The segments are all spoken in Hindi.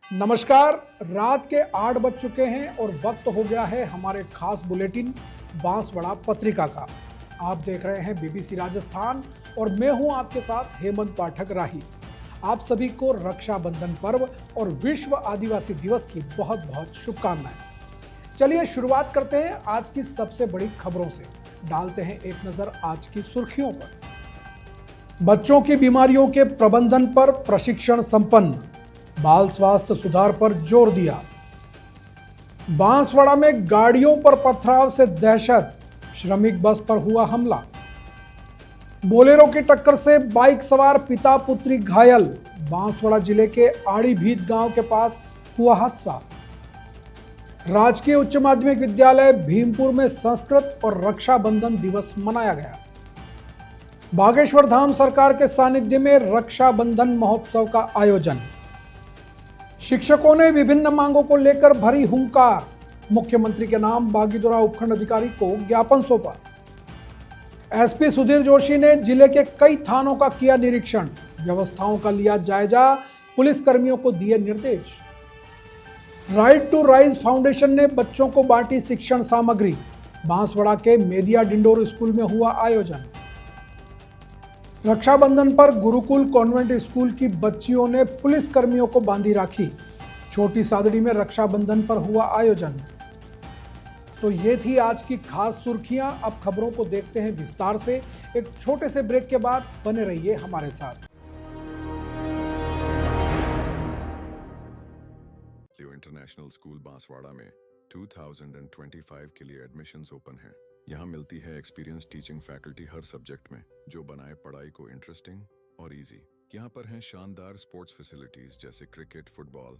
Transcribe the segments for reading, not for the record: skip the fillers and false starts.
नमस्कार। रात के 8 बज चुके हैं और वक्त हो गया है हमारे खास बुलेटिन बांसवाड़ा पत्रिका का। आप देख रहे हैं बीबीसी राजस्थान और मैं हूं आपके साथ हेमंत पाठक राही। आप सभी को रक्षाबंधन पर्व और विश्व आदिवासी दिवस की बहुत बहुत शुभकामनाएं। चलिए शुरुआत करते हैं आज की सबसे बड़ी खबरों से। डालते हैं एक नजर आज की सुर्खियों पर। बच्चों की बीमारियों के प्रबंधन पर प्रशिक्षण संपन्न, बाल स्वास्थ्य सुधार पर जोर दिया। बांसवाड़ा में गाड़ियों पर पथराव से दहशत, श्रमिक बस पर हुआ हमला। बोलेरो की टक्कर से बाइक सवार पिता पुत्री घायल, बांसवाड़ा जिले के आड़ी भीत गांव के पास हुआ हादसा। राजकीय उच्च माध्यमिक विद्यालय भीमपुर में संस्कृत और रक्षाबंधन दिवस मनाया गया। बागेश्वर धाम सरकार के सानिध्य में रक्षाबंधन महोत्सव का आयोजन। शिक्षकों ने विभिन्न मांगों को लेकर भरी हुंकार, मुख्यमंत्री के नाम बागीदोरा उपखंड अधिकारी को ज्ञापन सौंपा। एसपी सुधीर जोशी ने जिले के कई थानों का किया निरीक्षण, व्यवस्थाओं का लिया जायजा, पुलिस कर्मियों को दिए निर्देश। राइट टू राइज फाउंडेशन ने बच्चों को बांटी शिक्षण सामग्री, बांसवाड़ा के मेदिया डिंडोर स्कूल में हुआ आयोजन। रक्षाबंधन पर गुरुकुल कॉन्वेंट स्कूल की बच्चियों ने पुलिस कर्मियों को बांधी राखी, छोटी सादड़ी में रक्षाबंधन पर हुआ आयोजन। तो ये थी आज की खास सुर्खियां। अब खबरों को देखते हैं विस्तार से। एक छोटे से ब्रेक के बाद बने रहिए हमारे साथ। लियो इंटरनेशनल स्कूल बांसवाड़ा में 2025 के लिए एडमिशन्स ओपन हैं। यहाँ मिलती है एक्सपीरियंस टीचिंग फैकल्टी हर सब्जेक्ट में, जो बनाए पढ़ाई को इंटरेस्टिंग और इजी। यहाँ पर हैं शानदार स्पोर्ट्स फैसिलिटीज जैसे क्रिकेट, फुटबॉल,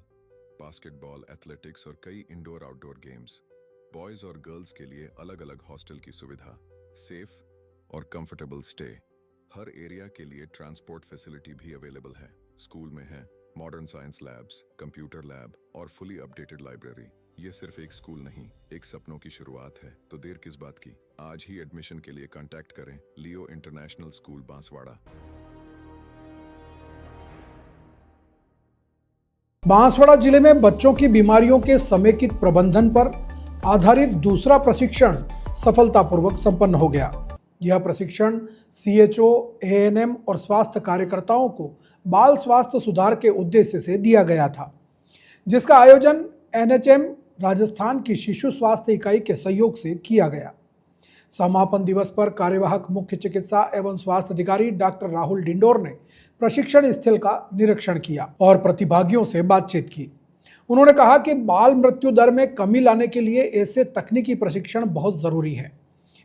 बास्केटबॉल, एथलेटिक्स और कई इंडोर आउटडोर गेम्स। बॉयज और गर्ल्स के लिए अलग अलग हॉस्टल की सुविधा, सेफ और कंफर्टेबल स्टे। हर एरिया के लिए ट्रांसपोर्ट फैसिलिटी भी अवेलेबल है। स्कूल में है modern science labs, computer lab और फुली अपडेटेड लाइब्रेरी। ये सिर्फ एक स्कूल नहीं, एक सपनों की शुरुआत है। तो देर किस बात की, आज ही एडमिशन के लिए कांटेक्ट करें लियो इंटरनेशनल स्कूल बांसवाड़ा। बांसवाड़ा जिले में बच्चों की बीमारियों के समेकित प्रबंधन पर आधारित दूसरा प्रशिक्षण सफलतापूर्वक संपन्न हो गया। यह प्रशिक्षण सीएचओ, एएनएम और स्वास्थ्य कार्यकर्ताओं को बाल स्वास्थ्य सुधार के उद्देश्य से दिया गया था, जिसका आयोजन एनएचएम राजस्थान की शिशु स्वास्थ्य इकाई के सहयोग से किया गया। समापन दिवस पर कार्यवाहक मुख्य चिकित्सा एवं स्वास्थ्य अधिकारी डॉक्टर राहुल डिंडोर ने प्रशिक्षण स्थल का निरीक्षण किया और प्रतिभागियों से बातचीत की। उन्होंने कहा कि बाल मृत्यु दर में कमी लाने के लिए ऐसे तकनीकी प्रशिक्षण बहुत जरूरी है।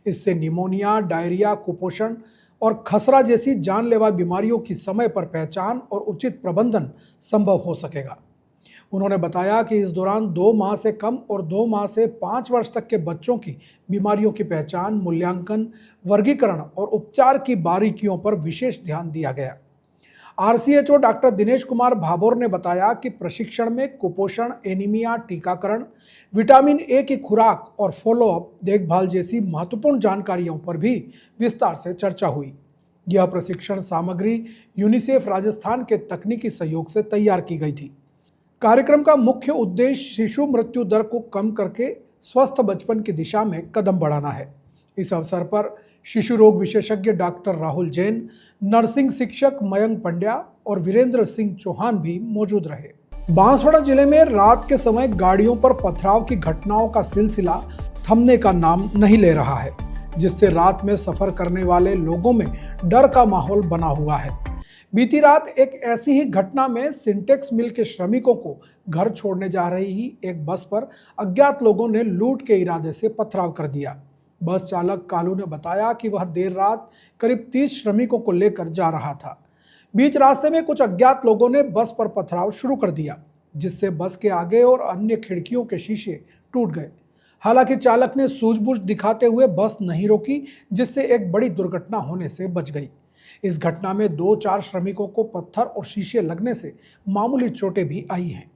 इससे निमोनिया, डायरिया, कुपोषण और खसरा जैसी जानलेवा बीमारियों की समय पर पहचान और उचित प्रबंधन संभव हो सकेगा। उन्होंने बताया कि इस दौरान 2 माह से कम और 2 माह से 5 वर्ष तक के बच्चों की बीमारियों की पहचान, मूल्यांकन, वर्गीकरण और उपचार की बारीकियों पर विशेष ध्यान दिया गया। आरसीएचओ डॉक्टर दिनेश कुमार भाभोर ने बताया कि प्रशिक्षण में कुपोषण, एनीमिया, टीकाकरण, विटामिन ए की खुराक और फॉलोअप देखभाल जैसी महत्वपूर्ण जानकारियों पर भी विस्तार से चर्चा हुई। यह प्रशिक्षण सामग्री यूनिसेफ राजस्थान के तकनीकी सहयोग से तैयार की गई थी। कार्यक्रम का मुख्य उद्देश्य शिशु मृत्यु दर को कम करके स्वस्थ बचपन की दिशा में कदम बढ़ाना है। इस अवसर पर शिशु रोग विशेषज्ञ डॉक्टर राहुल जैन, नर्सिंग शिक्षक मयंक पंड्या और वीरेंद्र सिंह चौहान भी मौजूद रहे। बांसवाड़ा जिले में रात के समय गाड़ियों पर पथराव की घटनाओं का सिलसिला थमने का नाम नहीं ले रहा है, जिससे रात में सफर करने वाले लोगों में डर का माहौल बना हुआ है। बीती रात एक ऐसी ही घटना में सिंटेक्स मिल के श्रमिकों को घर छोड़ने जा रही ही एक बस पर अज्ञात लोगों ने लूट के इरादे से पथराव कर दिया। बस चालक कालू ने बताया कि वह देर रात करीब 30 श्रमिकों को लेकर जा रहा था। बीच रास्ते में कुछ अज्ञात लोगों ने बस पर पथराव शुरू कर दिया, जिससे बस के आगे और अन्य खिड़कियों के शीशे टूट गए। हालांकि चालक ने सूझबूझ दिखाते हुए बस नहीं रोकी, जिससे एक बड़ी दुर्घटना होने से बच गई। इस घटना में 2-4 श्रमिकों को पत्थर और शीशे लगने से मामूली चोटें भी आई हैं।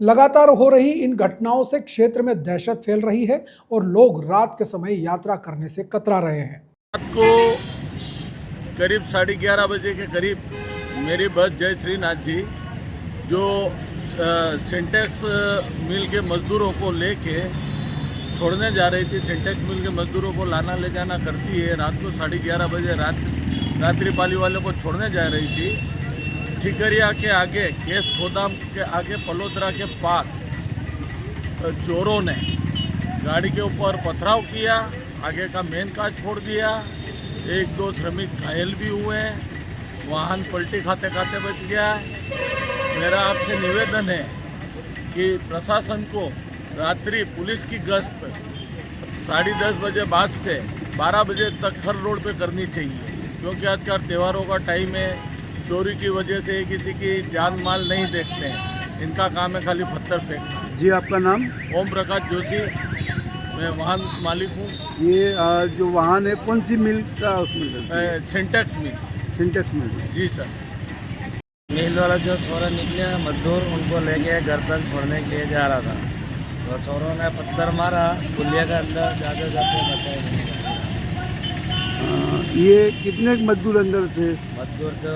लगातार हो रही इन घटनाओं से क्षेत्र में दहशत फैल रही है और लोग रात के समय यात्रा करने से कतरा रहे हैं। रात को करीब 11:30 बजे के करीब मेरी बस जय श्रीनाथ जी जो सिंटेक्स मिल के मजदूरों को लेके छोड़ने जा रही थी। सिंटेक्स मिल के मजदूरों को लाना ले जाना करती है। रात को 11:30 बजे रात्रि पाली वालों को छोड़ने जा रही थी। ठिकरिया के आगे केस गोदाम के आगे पलोतरा के पास चोरों ने गाड़ी के ऊपर पथराव किया, आगे का मेन कांच फोड़ दिया। 1-2 श्रमिक घायल भी हुए। वाहन पलटी खाते खाते बच गया। मेरा आपसे निवेदन है कि प्रशासन को रात्रि पुलिस की गश्त 10:30 बजे बाद से 12 बजे तक हर रोड पे करनी चाहिए, क्योंकि आजकल त्योहारों का टाइम है। चोरी की वजह से किसी की जान माल नहीं देखते हैं। इनका काम है खाली पत्थर फेंकना। जी, आपका नाम? ओम प्रकाश जोशी, मैं वाहन मालिक हूँ। ये जो वाहन है कौन सी मिल का उसमें? सिंटेक्स मिल। सिंटेक्स मिल। जी सर। मिल वाला जो छोरा निकले मजदूर, उनको लेके घर तक छोड़ने के लिए जा रहा था, तो चोरों ने पत्थर मारा। पुलिया के अंदर जाते जाते बचाए। ये कितने मजदूर अंदर थे? मजदूर तो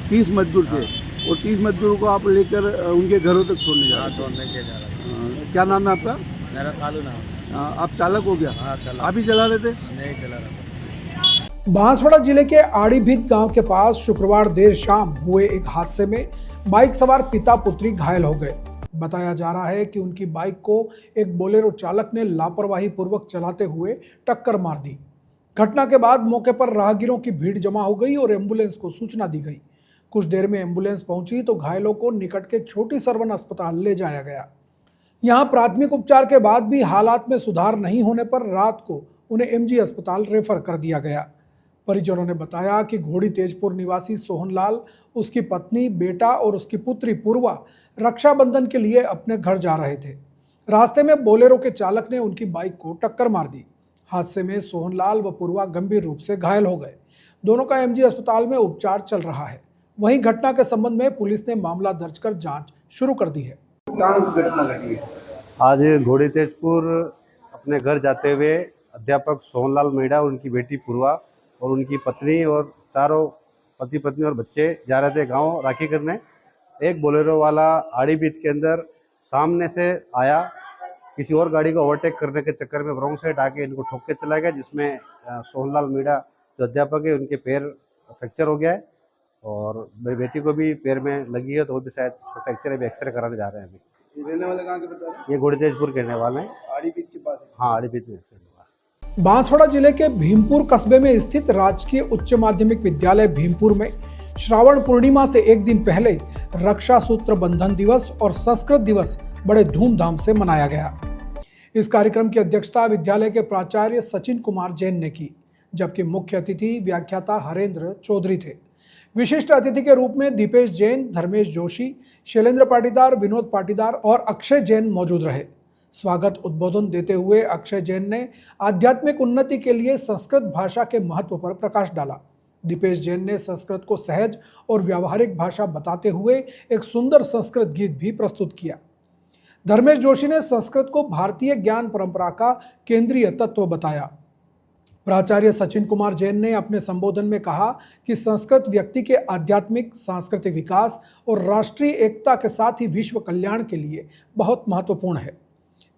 30 मजदूर थे। और 30 मजदूरों को आप लेकर उनके घरों तक छोड़ने जा रहे थे? छोड़ने के जा रहा था। क्या नाम है आपका? मेरा कालू नाम। आप चालक हो गया? हाँ चला। आप ही चला रहे थे? नहीं चला रहा था। बांसवाड़ा जिले के आड़ीभित गांव के पास शुक्रवार देर शाम हुए एक हादसे में बाइक सवार पिता पुत्री घायल हो गए। बताया जा रहा है कि उनकी बाइक को एक बोलेरो चालक ने लापरवाही पूर्वक चलाते हुए टक्कर मार दी। घटना के बाद मौके पर राहगीरों की भीड़ जमा हो गई और एम्बुलेंस को सूचना दी गई। कुछ देर में एम्बुलेंस पहुंची तो घायलों को निकट के छोटी सरवन अस्पताल ले जाया गया। यहां प्राथमिक उपचार के बाद भी हालात में सुधार नहीं होने पर रात को उन्हें एमजी अस्पताल रेफर कर दिया गया। परिजनों ने बताया कि घोड़ी तेजपुर निवासी सोहनलाल, उसकी पत्नी, बेटा और उसकी पुत्री पूर्वा रक्षाबंधन के लिए अपने घर जा रहे थे। रास्ते में बोलेरो के चालक ने उनकी बाइक को टक्कर मार दी। हादसे में सोहनलाल व पूर्वा गंभीर रूप से घायल हो गए। दोनों का एमजी अस्पताल में उपचार चल रहा है। वहीं घटना के संबंध में पुलिस ने मामला दर्ज कर जांच शुरू कर दी है। घटना घटी है आज घोड़ी तेजपुर अपने घर जाते हुए अध्यापक सोहनलाल मेड़ा, उनकी बेटी पूर्वा और उनकी पत्नी और चारों पति पत्नी और बच्चे जा रहे थे गांव राखी करने। एक बोलेरो वाला आड़ीबीत के अंदर सामने से आया, किसी और गाड़ी को ओवरटेक करने के चक्कर में रॉन्ग साइड आके इनको ठोक के चला गया, जिसमें सोहनलाल मेड़ा जो अध्यापक है उनके पैर फ्रैक्चर हो गया है और मेरी बेटी को भी पैर में लगी है, तो वो भी शायद फ्रैक्चर है। अभी एक्सरे कराने जा रहे हैं। अभी रहने वाले कहाँ के बता रहे? ये घोड़ी तेजपुर के रहने वाले हैं। आड़ीबीत के पास? हाँ, आड़ीबीत में। बांसवाड़ा जिले के भीमपुर कस्बे में स्थित राजकीय उच्च माध्यमिक विद्यालय भीमपुर में श्रावण पूर्णिमा से एक दिन पहले रक्षा सूत्र बंधन दिवस और संस्कृत दिवस बड़े धूमधाम से मनाया गया। इस कार्यक्रम की अध्यक्षता विद्यालय के प्राचार्य सचिन कुमार जैन ने की, जबकि मुख्य अतिथि व्याख्याता हरेंद्र चौधरी थे। विशिष्ट अतिथि के रूप में दीपेश जैन, धर्मेश जोशी, शैलेंद्र पाटीदार, विनोद पाटीदार और अक्षय जैन मौजूद रहे। स्वागत उद्बोधन देते हुए अक्षय जैन ने आध्यात्मिक उन्नति के लिए संस्कृत भाषा के महत्व पर प्रकाश डाला। दीपेश जैन ने संस्कृत को सहज और व्यावहारिक भाषा बताते हुए एक सुंदर संस्कृत गीत भी प्रस्तुत किया। धर्मेश जोशी ने संस्कृत को भारतीय ज्ञान परंपरा का केंद्रीय तत्व बताया। प्राचार्य सचिन कुमार जैन ने अपने संबोधन में कहा कि संस्कृत व्यक्ति के आध्यात्मिक, सांस्कृतिक विकास और राष्ट्रीय एकता के साथ ही विश्व कल्याण के लिए बहुत महत्वपूर्ण है।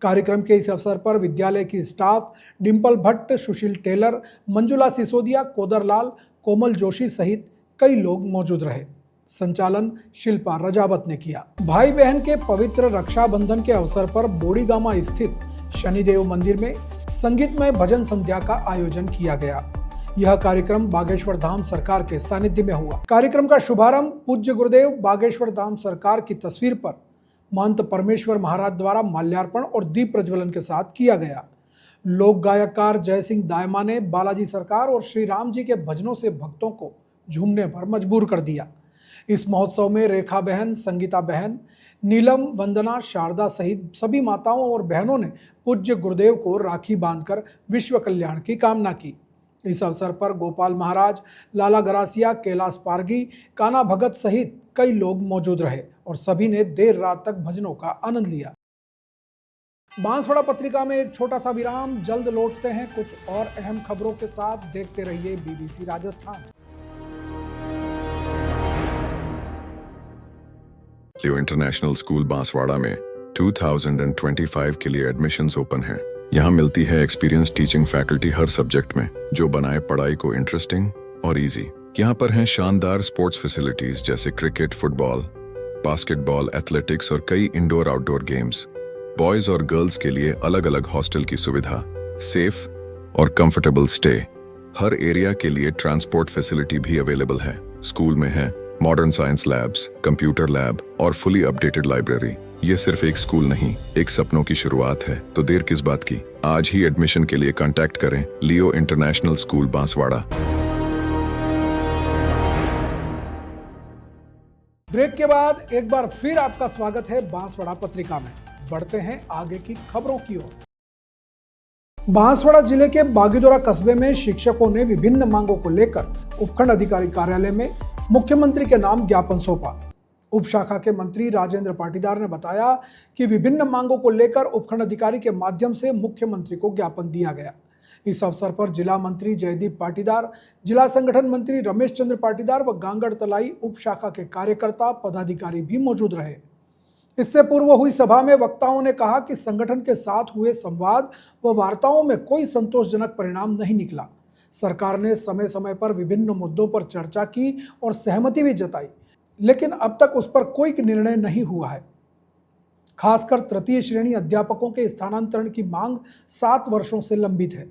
कार्यक्रम के इस अवसर पर विद्यालय की स्टाफ डिम्पल भट्ट, सुशील टेलर, मंजुला सिसोदिया, कोदरलाल, कोमल जोशी सहित कई लोग मौजूद रहे। संचालन शिल्पा रजावत ने किया। भाई बहन के पवित्र रक्षाबंधन के अवसर पर बोड़ीगामा स्थित शनिदेव मंदिर में संगीतमय भजन संध्या का आयोजन किया गया। यह कार्यक्रम बागेश्वर धाम सरकार के सानिध्य में हुआ। कार्यक्रम का शुभारंभ पूज्य गुरुदेव बागेश्वर धाम सरकार की तस्वीर पर महंत परमेश्वर महाराज द्वारा माल्यार्पण और दीप प्रज्वलन के साथ किया गया। लोक गायककार जय सिंह दायमा ने बालाजी सरकार और श्री राम जी के भजनों से भक्तों को झूमने पर मजबूर कर दिया। इस महोत्सव में रेखा बहन, संगीता बहन, नीलम, वंदना, शारदा सहित सभी माताओं और बहनों ने पूज्य गुरुदेव को राखी बांधकर विश्व कल्याण की कामना की। इस अवसर पर गोपाल महाराज, लाला गरासिया, कैलाश पारगी, काना भगत सहित कई लोग मौजूद रहे और सभी ने देर रात तक भजनों का आनंद लिया। बांसवाड़ा पत्रिका में एक छोटा सा विराम, जल्द लौटते हैं कुछ और अहम खबरों के साथ। देखते रहिए BBC राजस्थान। लियो इंटरनेशनल स्कूल बांसवाड़ा में 2025 के लिए एडमिशन्स ओपन हैं। यहाँ मिलती है एक्सपीरियंस टीचिंग फैकल्टी हर सब्जेक्ट में, जो बनाए पढ़ाई को इंटरेस्टिंग और इजी। यहाँ पर हैं शानदार स्पोर्ट्स फैसिलिटीज जैसे क्रिकेट, फुटबॉल, बास्केटबॉल, एथलेटिक्स और कई इंडोर आउटडोर गेम्स। बॉयज और गर्ल्स के लिए अलग अलग हॉस्टल की सुविधा, सेफ और कंफर्टेबल स्टे। हर एरिया के लिए ट्रांसपोर्ट फैसिलिटी भी अवेलेबल है। स्कूल में है modern science labs, computer lab और फुली अपडेटेड लाइब्रेरी। ये सिर्फ एक स्कूल नहीं, एक सपनों की शुरुआत है। तो देर किस बात की, आज ही एडमिशन के लिए कांटेक्ट करें लियो इंटरनेशनल स्कूल बांसवाड़ा। ब्रेक के बाद एक बार फिर आपका स्वागत है बांसवाड़ा पत्रिका में। बढ़ते हैं आगे की खबरों की ओर। बांसवाड़ा जिले के बागीदोरा कस्बे में शिक्षकों ने विभिन्न मांगों को लेकर उपखंड अधिकारी कार्यालय में मुख्यमंत्री के नाम ज्ञापन सौंपा। उप शाखा के मंत्री राजेंद्र पाटीदार ने बताया कि विभिन्न मांगों को लेकर उपखंड अधिकारी के माध्यम से मुख्यमंत्री को ज्ञापन दिया गया। इस अवसर पर जिला मंत्री जयदीप पाटीदार, जिला संगठन मंत्री रमेश चंद्र पाटीदार व गांगड़ तलाई उप शाखा के कार्यकर्ता पदाधिकारी भी मौजूद रहे। इससे पूर्व हुई सभा में वक्ताओं ने कहा कि संगठन के साथ हुए संवाद व वार्ताओं में कोई संतोषजनक परिणाम नहीं निकला। सरकार ने समय समय पर विभिन्न मुद्दों पर चर्चा की और सहमति भी जताई, लेकिन अब तक उस पर कोई निर्णय नहीं हुआ है। खासकर तृतीय श्रेणी अध्यापकों के स्थानांतरण की मांग 7 वर्षों से लंबित है।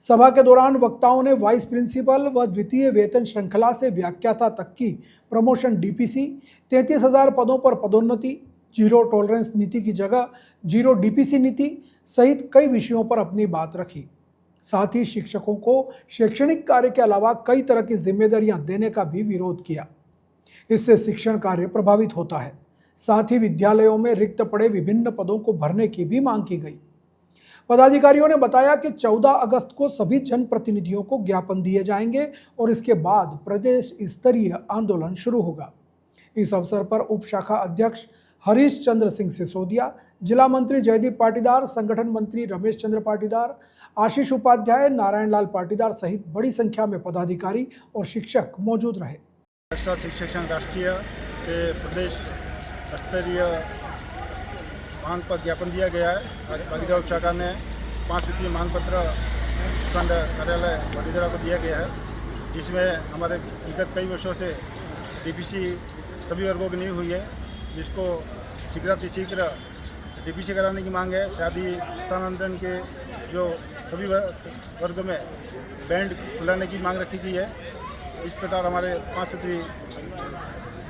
सभा के दौरान वक्ताओं ने वाइस प्रिंसिपल व द्वितीय वेतन श्रृंखला से व्याख्याता तक की प्रमोशन डीपीसी, 33,000 पदों पर पदोन्नति, जीरो टॉलरेंस नीति की जगह जीरो डीपीसी नीति सहित कई विषयों पर अपनी बात रखी। साथ ही शिक्षकों को शैक्षणिक कार्य के अलावा कई तरह की जिम्मेदारियां देने का भी विरोध किया। इससे शिक्षण कार्य प्रभावित होता है। साथ ही विद्यालयों में रिक्त पड़े विभिन्न पदों को भरने की भी मांग की गई। पदाधिकारियों ने बताया कि 14 अगस्त को सभी जनप्रतिनिधियों को ज्ञापन दिए जाएंगे और इसके बाद प्रदेश स्तरीय आंदोलन शुरू होगा। इस अवसर पर उप शाखा अध्यक्ष हरीश चंद्र सिंह सिसोदिया, जिला मंत्री जयदीप पाटीदार, संगठन मंत्री रमेश चंद्र पाटीदार, आशीष उपाध्याय, नारायण लाल पाटीदार सहित बड़ी संख्या में पदाधिकारी और शिक्षक मौजूद रहे। शिक्षक संघ राष्ट्रीय के प्रदेश स्तरीय मांग पर ज्ञापन दिया गया है। बागीदोरा उप शाखा ने 5 सूत्रीय मांग पत्र उपखंड कार्यालय बागीदोरा को दिया गया है, जिसमें हमारे विगत कई वर्षों से डीपीसी सभी वर्गों की नहीं हुई है, जिसको शीघ्र डीपीसी कराने की मांग है। शादी स्थानांतरण के जो सभी वर्ग में बैंड खुलाने की मांग रखी गई है। इस प्रकार हमारे 5 सूत्रीय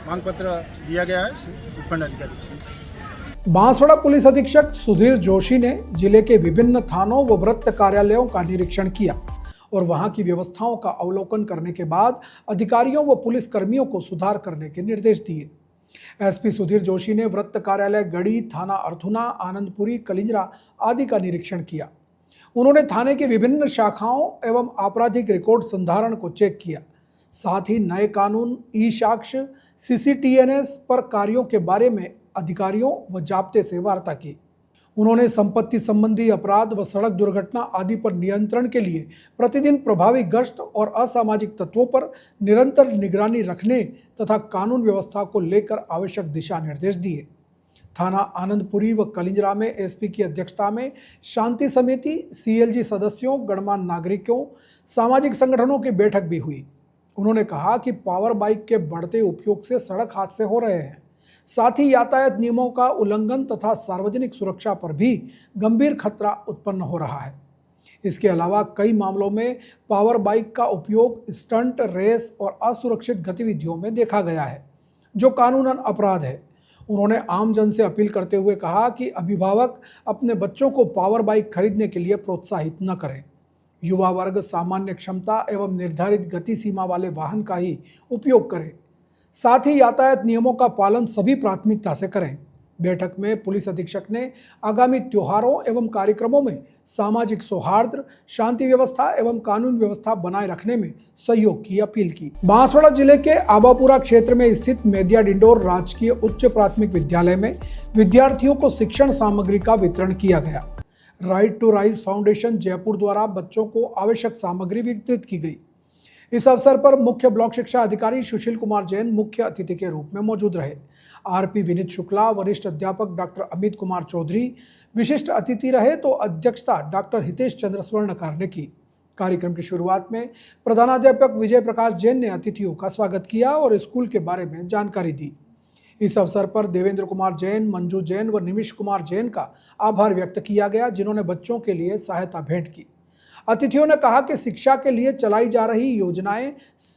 मांग पत्र दिया गया है उपखंड अधिकारी। बांसवाड़ा पुलिस अधीक्षक सुधीर जोशी ने जिले के विभिन्न थानों व वृत्त कार्यालयों का निरीक्षण किया और वहां की व्यवस्थाओं का अवलोकन करने के बाद अधिकारियों व पुलिस कर्मियों को सुधार करने के निर्देश दिए। एसपी सुधीर जोशी ने वृत्त कार्यालय गढ़ी, थाना अर्थुना, आनंदपुरी, कलिंजरा आदि का निरीक्षण किया। उन्होंने थाने की विभिन्न शाखाओं एवं आपराधिक रिकॉर्ड संधारण को चेक किया। साथ ही नए कानून, ई साक्ष्य, सीसीटीएनएस पर कार्यों के बारे में अधिकारियों व जाब्ते से वार्ता की। उन्होंने संपत्ति संबंधी अपराध व सड़क दुर्घटना आदि पर नियंत्रण के लिए प्रतिदिन प्रभावी गश्त और असामाजिक तत्वों पर निरंतर निगरानी रखने तथा कानून व्यवस्था को लेकर आवश्यक दिशा निर्देश दिए। थाना आनंदपुरी व कलिंजरा में एसपी की अध्यक्षता में शांति समिति, सीएलजी सदस्यों, गणमान्य नागरिकों, सामाजिक संगठनों की बैठक भी हुई। उन्होंने कहा कि पावर बाइक के बढ़ते उपयोग से सड़क हादसे हो रहे हैं। साथ ही यातायात नियमों का उल्लंघन तथा सार्वजनिक सुरक्षा पर भी गंभीर खतरा उत्पन्न हो रहा है। इसके अलावा कई मामलों में पावर बाइक का उपयोग स्टंट, रेस और असुरक्षित गतिविधियों में देखा गया है, जो कानूनन अपराध है। उन्होंने आम जन से अपील करते हुए कहा कि अभिभावक अपने बच्चों को पावर बाइक खरीदने के लिए प्रोत्साहित न करें। युवा वर्ग सामान्य क्षमता एवं निर्धारित गति सीमा वाले वाहन का ही उपयोग करें। साथ ही यातायात नियमों का पालन सभी प्राथमिकता से करें। बैठक में पुलिस अधीक्षक ने आगामी त्योहारों एवं कार्यक्रमों में सामाजिक सौहार्द, शांति व्यवस्था एवं कानून व्यवस्था बनाए रखने में सहयोग की अपील की। बांसवाड़ा जिले के आबापुरा क्षेत्र में स्थित मेदिया डिंडोर राजकीय उच्च प्राथमिक विद्यालय में विद्यार्थियों को शिक्षण सामग्री का वितरण किया गया। Right to rise foundation Jaipur द्वारा बच्चों को आवश्यक सामग्री वितरित की गई। इस अवसर पर मुख्य ब्लॉक शिक्षा अधिकारी सुशील कुमार जैन मुख्य अतिथि के रूप में मौजूद रहे। आरपी विनीत शुक्ला, वरिष्ठ अध्यापक डॉक्टर अमित कुमार चौधरी विशिष्ट अतिथि रहे तो अध्यक्षता डॉक्टर हितेश चंद्र स्वर्णकार ने की। कार्यक्रम की शुरुआत में प्रधानाध्यापक विजय प्रकाश जैन ने अतिथियों का स्वागत किया और स्कूल के बारे में जानकारी दी। इस अवसर पर देवेंद्र कुमार जैन, मंजू जैन व निमिष कुमार जैन का आभार व्यक्त किया गया, जिन्होंने बच्चों के लिए सहायता भेंट की। अतिथियों ने कहा कि शिक्षा के लिए चलाई जा रही योजनाएं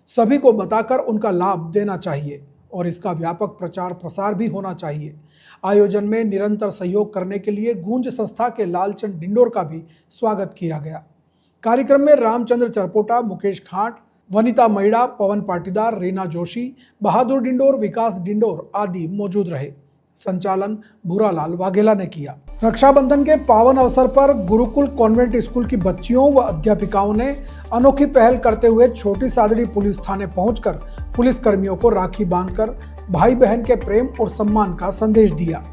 सभी को बताकर उनका लाभ देना चाहिए और इसका व्यापक प्रचार प्रसार भी होना चाहिए। आयोजन में निरंतर सहयोग करने के लिए गूंज संस्था के लालचंद डिंडोर का भी स्वागत किया गया। कार्यक्रम में रामचंद्र चरपोटा, मुकेश खांट, वनिता मैड़ा, पवन पाटीदार, रीना जोशी, बहादुर डिंडोर, विकास डिंडोर आदि मौजूद रहे। संचालन भूरालाल वाघेला ने किया। रक्षाबंधन के पावन अवसर पर गुरुकुल कॉन्वेंट स्कूल की बच्चियों व अध्यापिकाओं ने अनोखी पहल करते हुए छोटी सादड़ी पुलिस थाने पहुंचकर पुलिस कर्मियों को राखी बांधकर भाई बहन के प्रेम और सम्मान का संदेश दिया।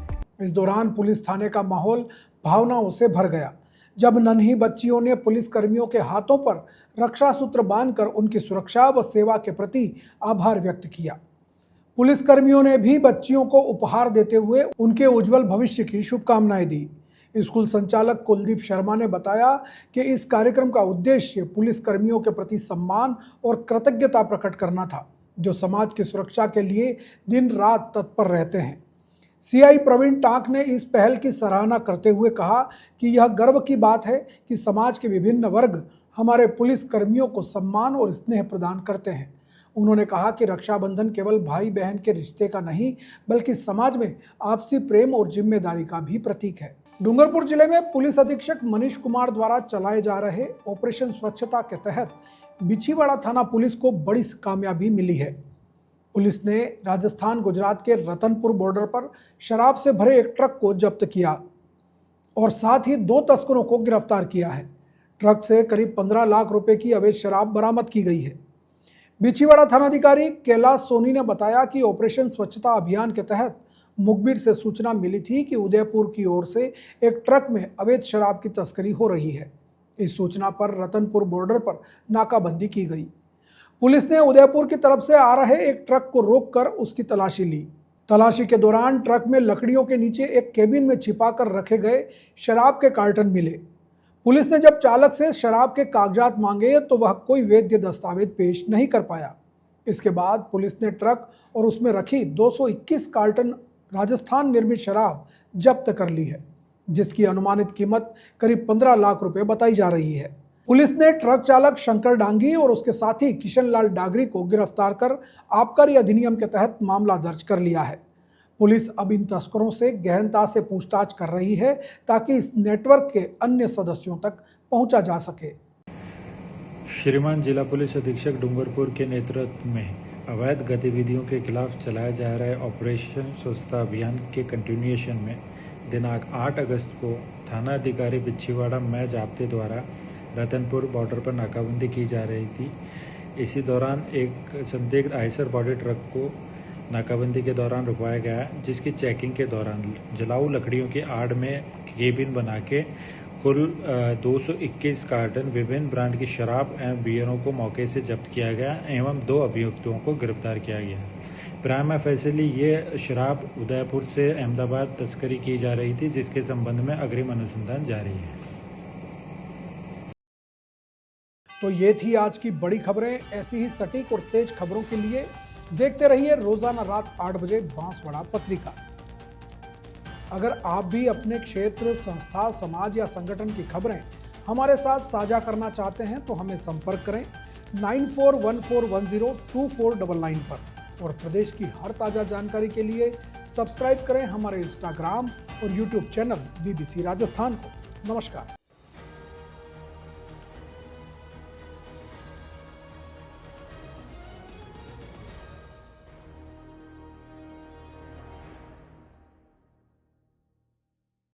इस दौरान पुलिस थाने का माहौल भावनाओं से भर गया, जब नन्ही बच्चियों ने पुलिस कर्मियों के हाथों पर रक्षा सूत्र बांधकर उनकी सुरक्षा व सेवा के प्रति आभार व्यक्त किया। पुलिस कर्मियों ने भी बच्चियों को उपहार देते हुए उनके उज्जवल भविष्य की शुभकामनाएं दी। स्कूल संचालक कुलदीप शर्मा ने बताया कि इस कार्यक्रम का उद्देश्य पुलिस कर्मियों के प्रति सम्मान और कृतज्ञता प्रकट करना था, जो समाज की सुरक्षा के लिए दिन रात तत्पर रहते हैं। सीआई प्रवीण टांक ने इस पहल की सराहना करते हुए कहा कि यह गर्व की बात है कि समाज के विभिन्न वर्ग हमारे पुलिस कर्मियों को सम्मान और स्नेह प्रदान करते हैं। उन्होंने कहा कि रक्षाबंधन केवल भाई बहन के रिश्ते का नहीं, बल्कि समाज में आपसी प्रेम और जिम्मेदारी का भी प्रतीक है। डूंगरपुर जिले में पुलिस अधीक्षक मनीष कुमार द्वारा चलाए जा रहे ऑपरेशन स्वच्छता के तहत बिछीवाड़ा थाना पुलिस को बड़ी कामयाबी मिली है। पुलिस ने राजस्थान गुजरात के रतनपुर बॉर्डर पर शराब से भरे एक ट्रक को जब्त किया और साथ ही 2 तस्करों को गिरफ्तार किया है। ट्रक से करीब 15 लाख रुपए की अवैध शराब बरामद की गई है। बिछीवाड़ा थानाधिकारी कैलाश सोनी ने बताया कि ऑपरेशन स्वच्छता अभियान के तहत मुखबिर से सूचना मिली थी कि उदयपुर की ओर से एक ट्रक में अवैध शराब की तस्करी हो रही है। इस सूचना पर रतनपुर बॉर्डर पर नाकाबंदी की गई। पुलिस ने उदयपुर की तरफ से आ रहे एक ट्रक को रोककर उसकी तलाशी ली। तलाशी के दौरान ट्रक में लकड़ियों के नीचे एक केबिन में छिपाकर रखे गए शराब के कार्टन मिले। पुलिस ने जब चालक से शराब के कागजात मांगे तो वह कोई वैध दस्तावेज पेश नहीं कर पाया। इसके बाद पुलिस ने ट्रक और उसमें रखी 221 कार्टन राजस्थान निर्मित शराब जब्त कर ली है, जिसकी अनुमानित कीमत करीब 15 लाख रुपए बताई जा रही है। पुलिस ने ट्रक चालक शंकर डांगी और उसके साथी किशन लाल डागरी को गिरफ्तार कर आबकारी अधिनियम के तहत मामला दर्ज कर लिया है। पुलिस अब इन तस्करों से गहनता से पूछताछ कर रही है ताकि इस नेटवर्क के अन्य सदस्यों तक पहुंचा जा सके। श्रीमान जिला पुलिस अधीक्षक डूंगरपुर के नेतृत्व में अवैध गतिविधियों के खिलाफ चलाया जा रहे ऑपरेशन स्वच्छता अभियान के कंटिन्यूएशन में दिनांक 8 अगस्त को थाना अधिकारी बिछीवाड़ा मैं जाप्ते द्वारा रतनपुर बॉर्डर पर नाकाबंदी की जा रही थी। इसी दौरान एक संदिग्ध आयसर बॉडी ट्रक को नाकाबंदी के दौरान रुकवाया गया, जिसकी चेकिंग के दौरान जलाऊ लकड़ियों की आड़ में केबिन बना के कुल 221 कार्टन विभिन्न ब्रांड की शराब एवं बियरों को मौके से जब्त किया गया एवं 2 अभियुक्तों को गिरफ्तार किया गया। प्राइमा फैसिली ये शराब उदयपुर से अहमदाबाद तस्करी की जा रही थी, जिसके संबंध में अग्रिम अनुसंधान जारी है। तो ये थी आज की बड़ी खबरें। ऐसी ही सटीक और तेज खबरों के लिए देखते रहिए रोजाना रात 8 बजे बांसवाड़ा पत्रिका। अगर आप भी अपने क्षेत्र, संस्था, समाज या संगठन की खबरें हमारे साथ साझा करना चाहते हैं तो हमें संपर्क करें 9414102499 पर। और प्रदेश की हर ताज़ा जानकारी के लिए सब्सक्राइब करें हमारे इंस्टाग्राम और यूट्यूब चैनल BBC राजस्थान को। नमस्कार।